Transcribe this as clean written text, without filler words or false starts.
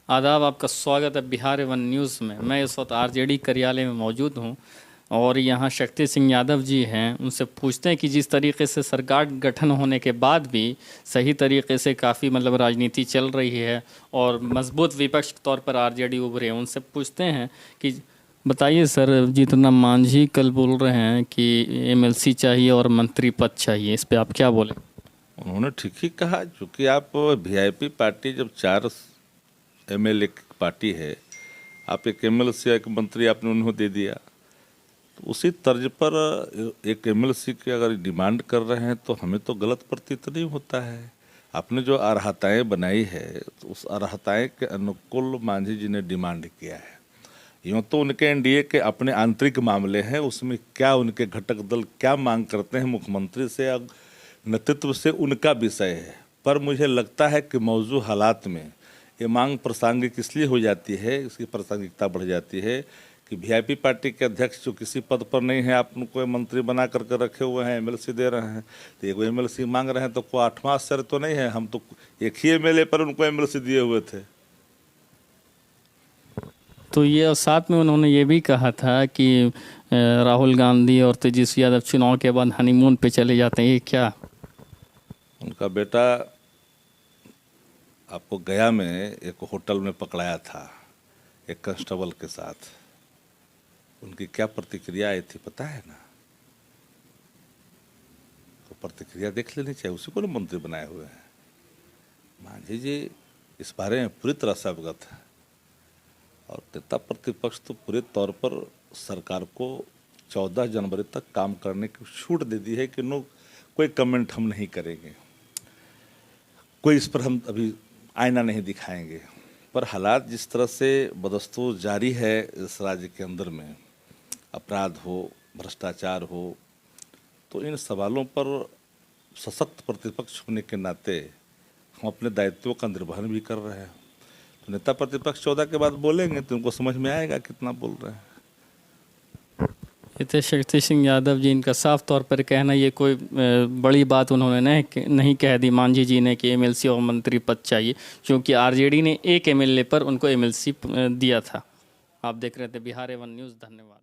आदाब, आपका स्वागत है बिहार वन न्यूज़ में। मैं इस वक्त आरजेडी कार्यालय में मौजूद हूं और यहां शक्ति सिंह यादव जी हैं। उनसे पूछते हैं कि जिस तरीके से सरकार गठन होने के बाद भी सही तरीके से काफ़ी राजनीति चल रही है और मजबूत विपक्ष के तौर पर आरजेडी उभरे, उनसे पूछते हैं कि बताइए सर, जीतन मांझी कल बोल रहे हैं कि एमएलसी चाहिए और मंत्री पद चाहिए, इस पर आप क्या बोले? उन्होंने ठीक ही कहा, क्योंकि आप वीआईपी पार्टी जब 4 एमएलए की पार्टी है, आप एक एमएलसी एक मंत्री आपने उन्हें दे दिया, तो उसी तर्ज पर एक एमएलसी की अगर डिमांड कर रहे हैं तो हमें तो गलत प्रतीत नहीं होता है। आपने जो अर्हताएं बनाई है तो उस अर्हताएं के अनुकूल मांझी जी ने डिमांड किया है। यूँ तो उनके एनडीए के अपने आंतरिक मामले हैं, उसमें क्या उनके घटक दल क्या मांग करते हैं मुख्यमंत्री से, नेतृत्व से उनका विषय है। पर मुझे लगता है कि मौजूद हालात में ये मांग प्रासंगिक इसलिए हो जाती है, इसकी प्रासंगिकता बढ़ जाती है कि वीआईपी पार्टी के अध्यक्ष जो किसी पद पर नहीं है, आप उनको मंत्री बना करके रखे हुए हैं, एमएलसी दे रहे हैं, तो एक एमएलसी मांग रहे हैं तो कोई 8वां आश्चर्य तो नहीं है। हम तो एक ही एमएलए पर उनको एमएलसी दिए हुए थे। तो ये और साथ में उन्होंने ये भी कहा था कि राहुल गांधी और तेजस्वी यादव चुनाव के बाद हनीमून पे चले जाते हैं, ये क्या? उनका बेटा आपको गया में एक होटल में पकड़ाया था एक कांस्टेबल के साथ, उनकी क्या प्रतिक्रिया आई थी पता है ना? तो प्रतिक्रिया देख लेनी चाहिए, उसी को ना मंत्री बनाए हुए हैं। मांझी जी इस बारे में पूरी तरह से अवगत है और नेता प्रतिपक्ष तो पूरे तौर पर सरकार को 14 जनवरी तक काम करने की छूट दे दी है कि नो, कोई कमेंट हम नहीं करेंगे, कोई इस पर हम अभी आईना नहीं दिखाएंगे। पर हालात जिस तरह से बदस्तूर जारी है इस राज्य के अंदर में, अपराध हो, भ्रष्टाचार हो, तो इन सवालों पर सशक्त प्रतिपक्ष होने के नाते हम अपने दायित्वों का निर्वहन भी कर रहे हैं। तो नेता प्रतिपक्ष 14 के बाद बोलेंगे तो उनको समझ में आएगा कितना बोल रहे हैं। ये थे शक्ति सिंह यादव जी। इनका साफ तौर पर कहना, ये कोई बड़ी बात उन्होंने नहीं कह दी मांझी जी ने कि एमएलसी और मंत्री पद चाहिए, क्योंकि आरजेडी ने एक एमएलए पर उनको एमएलसी दिया था। आप देख रहे थे बिहार वन न्यूज़। धन्यवाद।